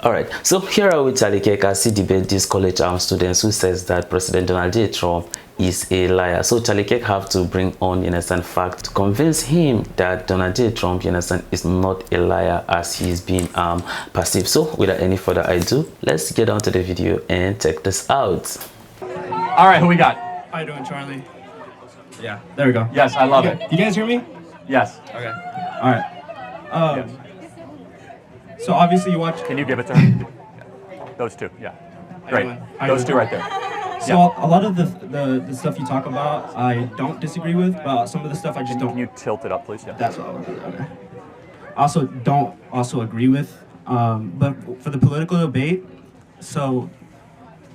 All right, so here are with Charlie Kirk as he debate these college students who says that President Donald J. Trump is a liar. So Charlie Kirk have to bring on, fact to convince him that Donald J. Trump, is not a liar as he's being perceived. So without any further ado, let's get on to the video and check this out. All right, who we got? How you doing, Charlie? Yeah, there we go. Yes, I love it. You guys hear me? Yes. Okay. All right. So obviously you watch. Can you give it to her? Those two, yeah. Great. Those two right there. So a lot of the stuff you talk about, I don't disagree with, but some of the stuff I just don't. Can you tilt it up, please? Yeah. That's what I want to do. Okay. Also, don't agree with. But for the political debate, so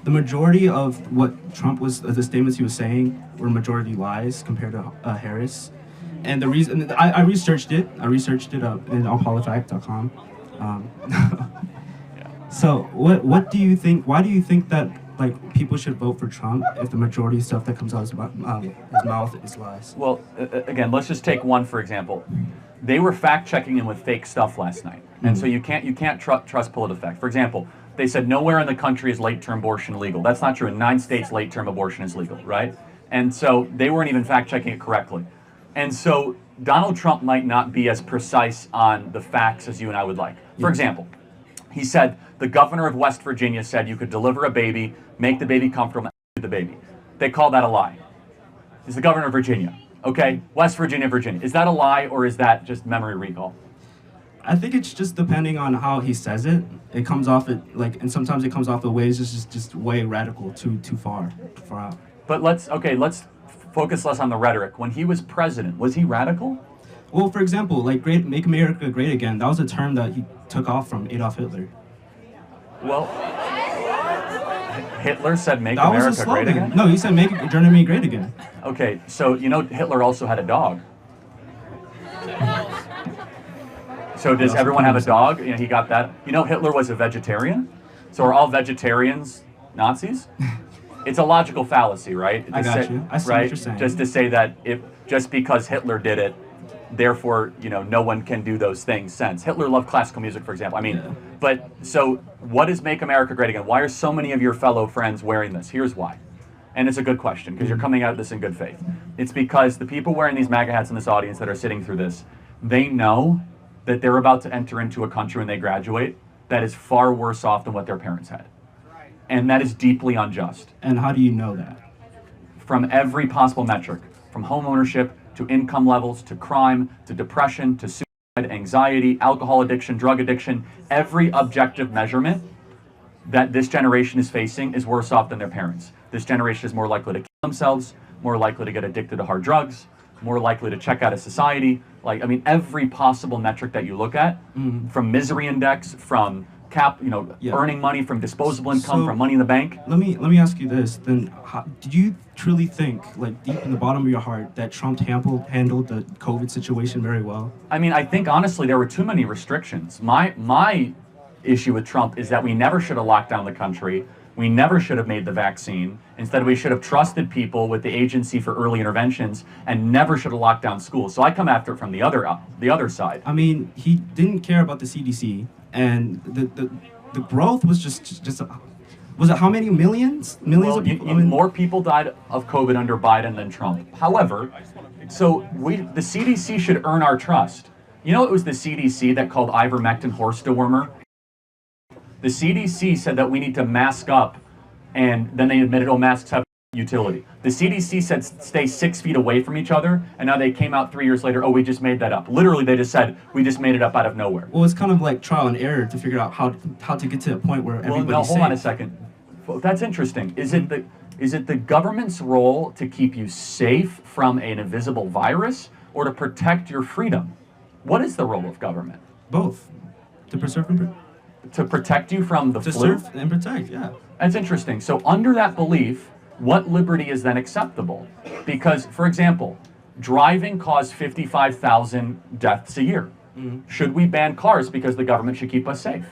the majority of what Trump was, the statements he was saying, were majority lies compared to Harris. And the reason I researched it. I researched it on allpolifact.com. So what do you think? Why do you think that people should vote for Trump if the majority of stuff that comes out of his mouth is lies? Well, again, let's just take one for example. They were fact checking him with fake stuff last night, and so you can't trust PolitiFact. For example, they said nowhere in the country is late-term abortion legal. That's not true. In 9 states, late-term abortion is legal, right? And so they weren't even fact checking it correctly. And so Donald Trump might not be as precise on the facts as you and I would like. For example, he said the governor of West Virginia said you could deliver a baby, make the baby comfortable, and the baby. They call that a lie. He's the governor of Virginia. Okay, West Virginia, Virginia. Is that a lie or is that just memory recall? I think it's just depending on how he says it. It comes off and sometimes it comes off the ways just way radical, too far out. But let's focus less on the rhetoric. When he was president, was he radical? Well, for example, Make America Great Again, that was a term that he took off from Adolf Hitler. Well, Hitler said make America great again? No, he said make Germany great again. Okay, so Hitler also had a dog. So does everyone have a dog? He got that. Hitler was a vegetarian. So are all vegetarians Nazis? It's a logical fallacy, right? I got you. I see what you're saying. Just to say that just because Hitler did it, therefore, no one can do those things since. Hitler loved classical music, for example. But so what is Make America Great Again? Why are so many of your fellow friends wearing this? Here's why. And it's a good question, because you're coming out of this in good faith. It's because the people wearing these MAGA hats in this audience that are sitting through this, they know that they're about to enter into a country when they graduate that is far worse off than what their parents had. And that is deeply unjust. And how do you know that? From every possible metric, from home ownership to income levels, to crime, to depression, to suicide, anxiety, alcohol addiction, drug addiction, every objective measurement that this generation is facing is worse off than their parents. This generation is more likely to kill themselves, more likely to get addicted to hard drugs, more likely to check out of society. Every possible metric that you look at, from misery index, from earning money, from disposable income, from money in the bank. Let me ask you this. Then, did you truly think, deep in the bottom of your heart, that Trump handled the COVID situation very well? I think honestly there were too many restrictions. My issue with Trump is that we never should have locked down the country. We never should have made the vaccine. Instead, we should have trusted people with the Agency for Early Interventions and never should have locked down schools. So I come after it from the other side. He didn't care about the CDC, and the growth was just was it how many millions of people? More people died of COVID under Biden than Trump. However, the CDC should earn our trust. It was the CDC that called ivermectin horse dewormer. The CDC said that we need to mask up, and then they admitted, masks have utility. The CDC said stay 6 feet away from each other, and now they came out 3 years later, we just made that up. Literally, they just said, we just made it up out of nowhere. Well, it's kind of like trial and error to figure out how to get to a point where everybody's safe. Hold on a second. Well, that's interesting. Is it the government's role to keep you safe from an invisible virus, or to protect your freedom? What is the role of government? Both. To preserve and to protect you from the flu? To serve and protect, yeah. That's interesting. So under that belief, what liberty is then acceptable? Because, for example, driving caused 55,000 deaths a year. Should we ban cars because the government should keep us safe?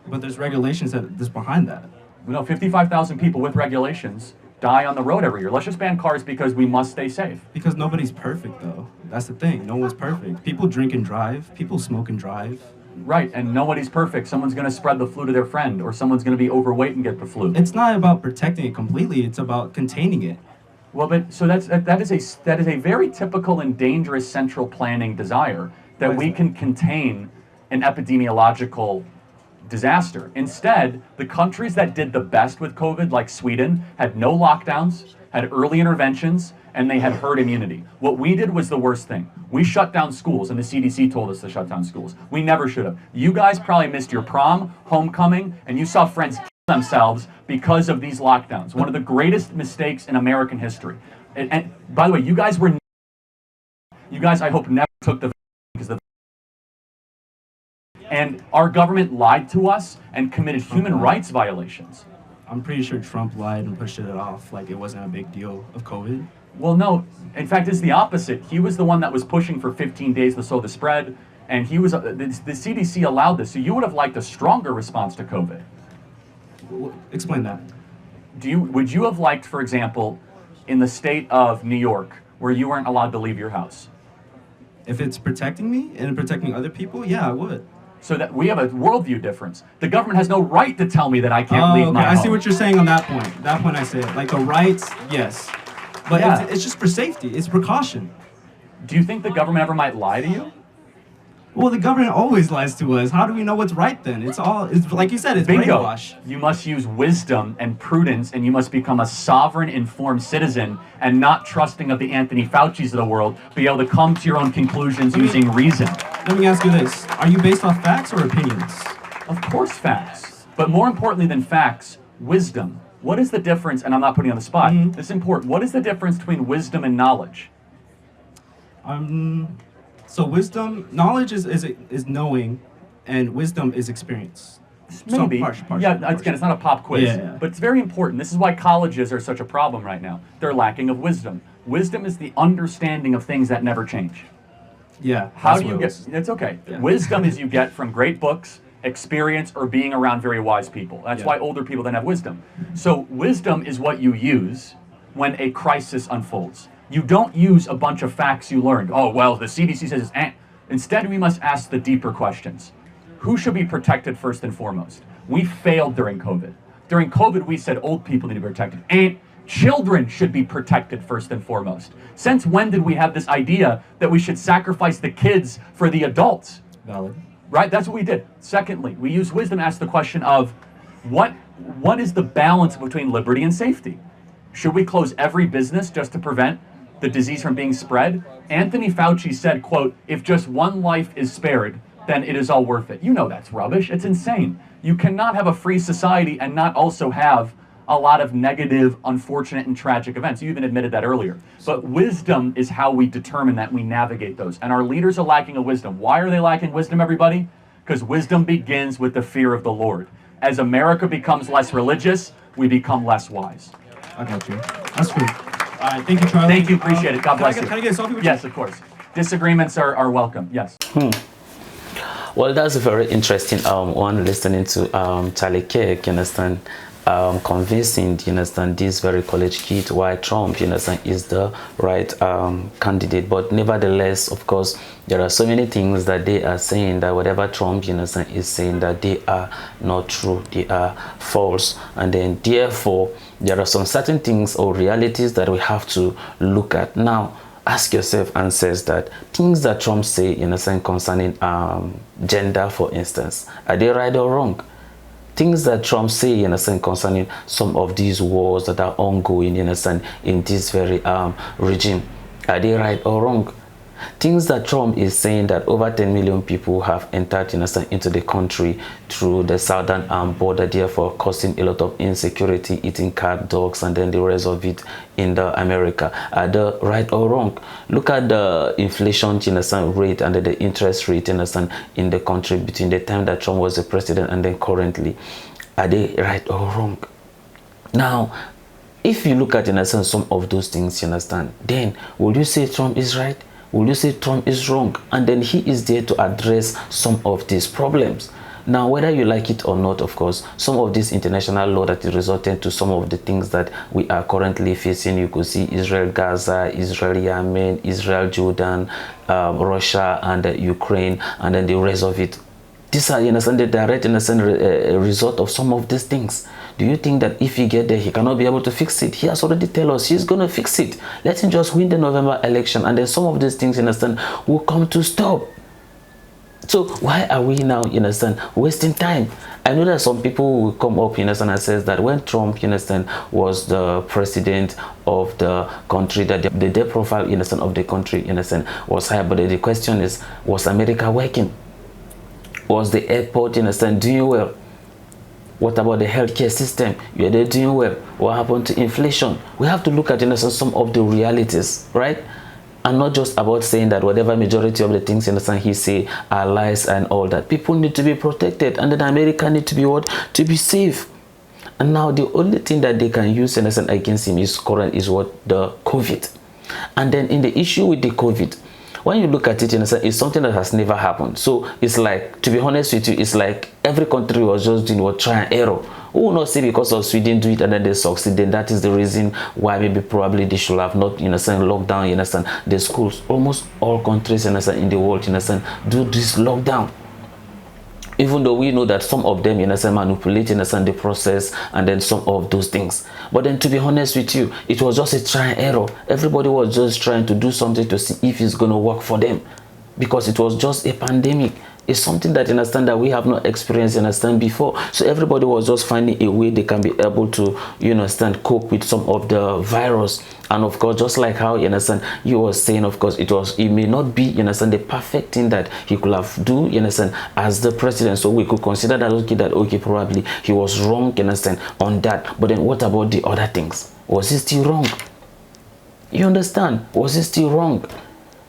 But there's regulations that's behind that. 55,000 people with regulations die on the road every year. Let's just ban cars because we must stay safe. Because nobody's perfect, though. That's the thing. No one's perfect. People drink and drive. People smoke and drive. Right, and nobody's perfect. Someone's going to spread the flu to their friend, or someone's going to be overweight and get the flu. It's not about protecting it completely. It's about containing it. Well, but so that is a very typical and dangerous central planning desire that Why is we that? can contain an epidemiological disaster. Instead, the countries that did the best with COVID, like Sweden, had no lockdowns, had early interventions, and they had herd immunity. What we did was the worst thing. We shut down schools, and the CDC told us to shut down schools. We never should have. You guys probably missed your prom, homecoming, and you saw friends kill themselves because of these lockdowns. One of the greatest mistakes in American history. And by the way, you guys, I hope, never took the vaccine because and our government lied to us and committed human rights violations. I'm pretty sure Trump lied and pushed it off like it wasn't a big deal of COVID. Well, no. In fact, it's the opposite. He was the one that was pushing for 15 days to slow the spread, and he was the CDC allowed this. So you would have liked a stronger response to COVID. Explain that. Would you have liked, for example, in the state of New York, where you weren't allowed to leave your house? If it's protecting me and protecting other people, yeah, I would. So that we have a worldview difference. The government has no right to tell me that I can't leave okay. my I see home. what you're saying on that point. That point I say it. Like the rights, yes. But Yeah. it's just for safety. It's precaution. Do you think the government ever might lie to you? Well, the government always lies to us. How do we know what's right then? It's like you said, it's Bingo. brainwash. You must use wisdom and prudence, and you must become a sovereign, informed citizen, and not trusting of the Anthony Fauci's of the world. Be able to come to your own conclusions using reason. Let me ask you this. Are you based off facts or opinions? Of course, facts. But more importantly than facts, wisdom. What is the difference? And I'm not putting you on the spot. Mhm. This is important. What is the difference between wisdom and knowledge? So wisdom, knowledge is knowing, and wisdom is experience. Maybe. Partial. Again, it's not a pop quiz, Yeah. but it's very important. This is why colleges are such a problem right now. They're lacking of wisdom. Wisdom is the understanding of things that never change. Yeah. How that's do you what it get? was. It's okay. Yeah. Wisdom is you get from great books, experience, or being around very wise people. That's Yeah. why older people then have wisdom. So wisdom is what you use when a crisis unfolds. You don't use a bunch of facts you learned. Oh, well, the CDC says it's Instead, we must ask the deeper questions. Who should be protected first and foremost? We failed during COVID. During COVID, we said old people need to be protected. And children should be protected first and foremost. Since when did we have this idea that we should sacrifice the kids for the adults? Valid. Right? That's what we did. Secondly, we use wisdom to ask the question of what is the balance between liberty and safety? Should we close every business just to prevent the disease from being spread? Anthony Fauci said, quote, if just one life is spared, then it is all worth it. You know that's rubbish. It's insane. You cannot have a free society and not also have a lot of negative, unfortunate, and tragic events. You even admitted that earlier. But wisdom is how we determine that, we navigate those. And our leaders are lacking of wisdom. Why are they lacking wisdom, everybody? Because wisdom begins with the fear of the Lord. As America becomes less religious, we become less wise. I got you. That's good. All right, thank you, Charlie. Thank you, appreciate it. God bless you. Can I get a selfie with Yes, of course. Disagreements are welcome, yes. Well, that's a very interesting one, listening to Charlie Kirk, you understand, convincing, you understand, this very college kid why Trump, you understand, is the right candidate. But nevertheless, of course, there are so many things that they are saying that whatever Trump, you understand, is saying, that they are not true, they are false. And then therefore, there are some certain things or realities that we have to look at. Now, ask yourself and says that things that Trump say, in a sense, concerning gender, for instance, are they right or wrong? Things that Trump say, in a sense, concerning some of these wars that are ongoing, in a sense, in this very regime, are they right or wrong? Things that Trump is saying that over 10 million people have entered, in a sense, into the country through the southern border, therefore causing a lot of insecurity, eating cat, dogs, and then the rest of it in the America. Are they right or wrong? Look at the inflation, in a sense, rate and the interest rate, in a sense, in the country between the time that Trump was the president and then currently. Are they right or wrong? Now, if you look at, in a sense, some of those things, you understand, then will you say Trump is right? Will you say Trump is wrong? And then he is there to address some of these problems. Now, whether you like it or not, of course, some of this international law that is resulting to some of the things that we are currently facing, you could see Israel, Gaza, Israel, Yemen, Israel, Jordan, Russia, and Ukraine, and then the rest of it. These are, you understand, the direct, you understand, result of some of these things. Do you think that if he get there, he cannot be able to fix it? He has already told us he's going to fix it. Let him just win the November election, and then some of these things, you understand, will come to stop. So why are we now, you understand, wasting time? I know that some people will come up, you understand, and says that when Trump, you understand, was the president of the country, that the debt profile, you understand, of the country, you understand, was high. But the question is, was America working? Was the airport, you understand, doing well? What about the healthcare system? Are they doing well? What happened to inflation? We have to look at, you understand, some of the realities, right? And not just about saying that whatever majority of the things, you understand, he say are lies and all that. People need to be protected, and then America need to be what? To be safe. And now the only thing that they can use, you understand, against him is current is what? The COVID. And then in the issue with the COVID, when you look at it, you understand, it's something that has never happened. So it's like, to be honest with you, it's like every country was just doing what? Try and error. We will not say because of Sweden do it and then they succeed, then that is the reason why maybe probably they should have not, you understand, lockdown, you understand, the schools. Almost all countries, you understand, in the world, you understand, do this lockdown. Even though we know that some of them, you understand, manipulate, you understand, the process and then some of those things. But then to be honest with you, it was just a try and error. Everybody was just trying to do something to see if it's going to work for them, because it was just a pandemic. It's something that, you understand, that we have not experienced, you understand, before. So everybody was just finding a way they can be able to, you understand, cope with some of the virus. And of course, just like how, you understand, you were saying, of course, it may not be, you understand, the perfect thing that he could have do, you understand, as the president. So we could consider that, okay, probably he was wrong, you understand, on that. But then what about the other things? Was he still wrong? You understand? Was he still wrong?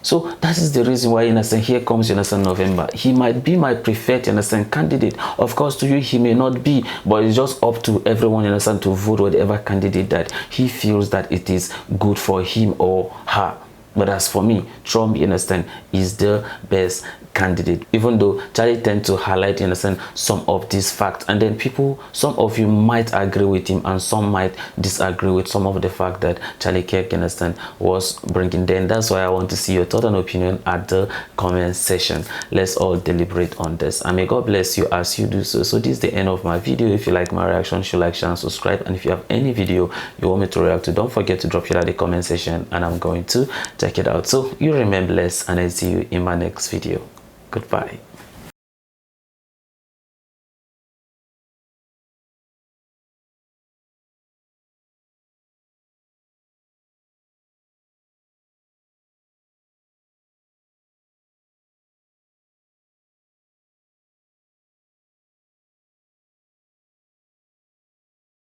So that is the reason why, you understand, here comes, you understand, November. He might be my preferred, you understand, candidate. Of course, to you, he may not be, but it's just up to everyone, you understand, to vote whatever candidate that he feels that it is good for him or her. But as for me, Trump, you understand, is the best candidate, even though Charlie tend to highlight, you understand, some of these facts, and then people, some of you might agree with him and some might disagree with some of the fact that Charlie Kirk, you understand, was bringing. Then that's why I want to see your thought and opinion at the comment section. Let's all deliberate on this, and may God bless you as you do so. So this is the end of my video. If you like my reaction, should like, share and subscribe, and if you have any video you want me to react to, don't forget to drop it at the comment section and I'm going to check it out. So you remain blessed, and I see you in my next video. Goodbye.